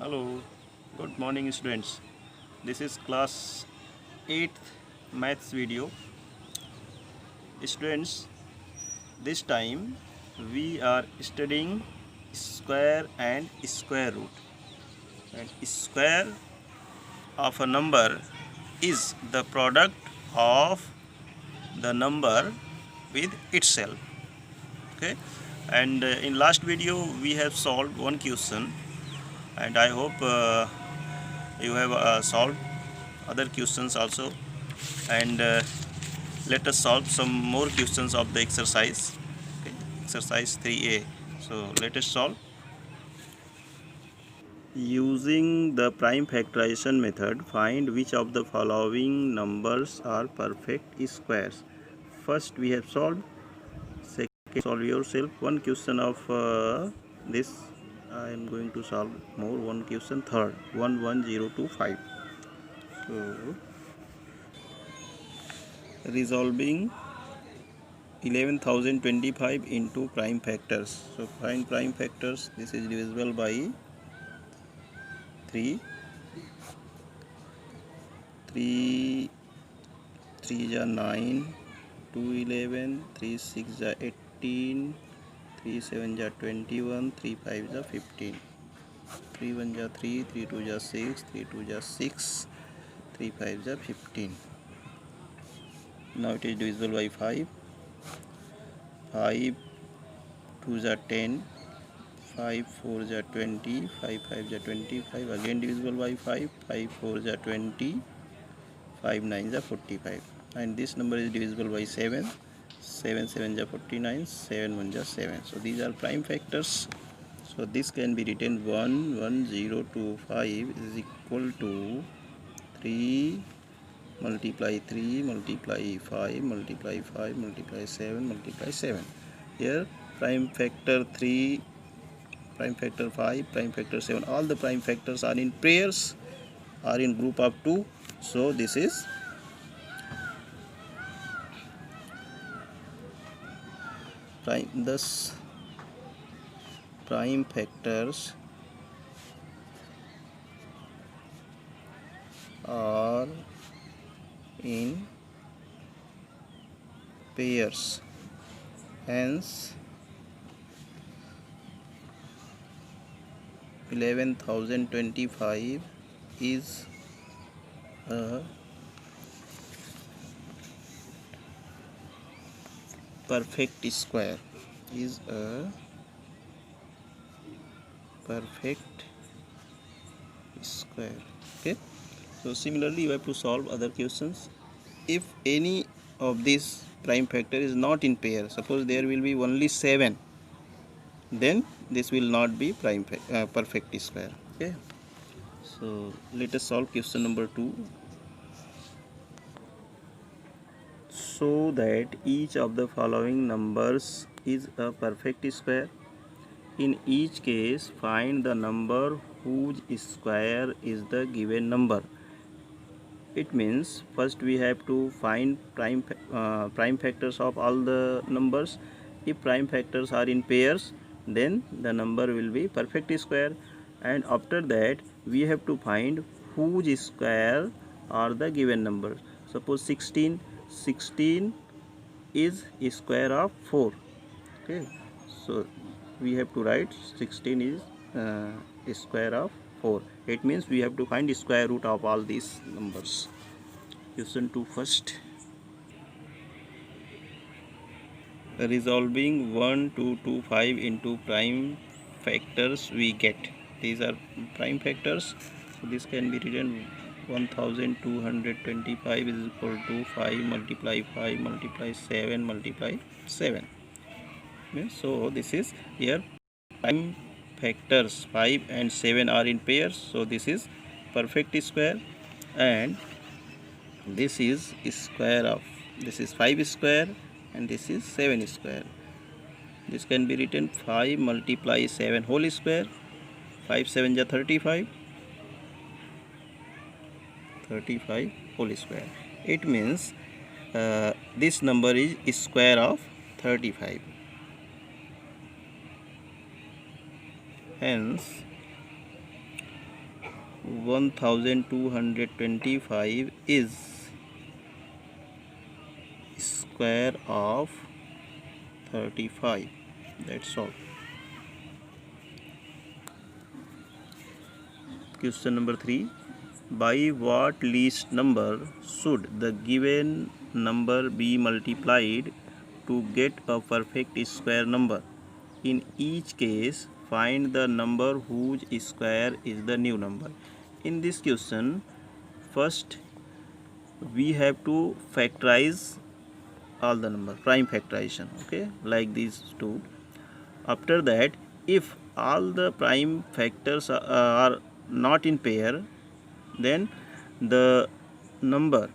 Hello, good morning students. This is class 8th maths video. Students, this time we are studying square and square root. And square of a number is the product of the number with itself. Okay, and in last video we have solved one question, and I hope you have solved other questions also. And let us solve some more questions of the exercise. Okay, exercise 3a. So let us solve. Using the prime factorization method, find which of the following numbers are perfect squares. First we have solved. Second, solve yourself one question of this. I am going to solve more one question. Third, 11025. So resolving 11,025 into prime factors. So find prime factors. This is divisible by 3. 3 3 is 9, 2 11, 3 6 is 18, 3 7 is 21, 3 5 is 15, 3 1 is 3, 3 2 is 6, 3 2 is 6, 3 5 is 15. Now it is divisible by 5. 5 2 is 10, 5 4 is 20, 5 5 is 25, again divisible by 5, 5 4 is 20, 5 9 is 45, and this number is divisible by 7, 7 7 is 49, 7 1 is 7. So these are prime factors. So this can be written 11025 is equal to 3 multiply 3 multiply 5 multiply 5 multiply 7 multiply 7. Here prime factor 3, prime factor 5, prime factor 7, all the prime factors are in pairs, are in group of 2. So this is prime, thus prime factors are in pairs, hence 11,025 is a perfect square, is a perfect square. Okay, so similarly you have to solve other questions. If any of this prime factor is not in pair, suppose there will be only 7, then this will not be perfect square. Okay, so let us solve question number 2. So that each of the following numbers is a perfect square. In each case, find the number whose square is the given number. It means first we have to find prime factors of all the numbers. If prime factors are in pairs, then the number will be perfect square, and after that we have to find whose square are the given numbers. Suppose 16 is square of 4. Okay, so we have to write 16 is square of 4. It means we have to find the square root of all these numbers. Question 2 first. Resolving 1225 into prime factors, we get these are prime factors. So this can be written 1225 is equal to 5 multiply 5 multiply 7 multiply 7. Okay, so this is here prime factors 5 and 7 are in pairs, so this is perfect square, and this is square of, this is 5 square and this is 7 square. This can be written 5 multiply 7 whole square, 5 7 is 35, 35 whole square. It means this number is square of 35. Hence 1225 is square of 35. That's all. Question number 3. By what least number should the given number be multiplied to get a perfect square number? In each case, find the number whose square is the new number. In this question, first we have to factorize all the number, prime factorization, okay, like these two. After that, if all the prime factors are not in pair, then the number,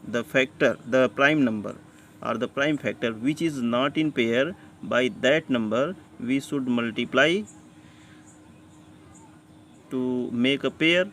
the factor, the prime number or the prime factor which is not in pair, by that number we should multiply to make a pair,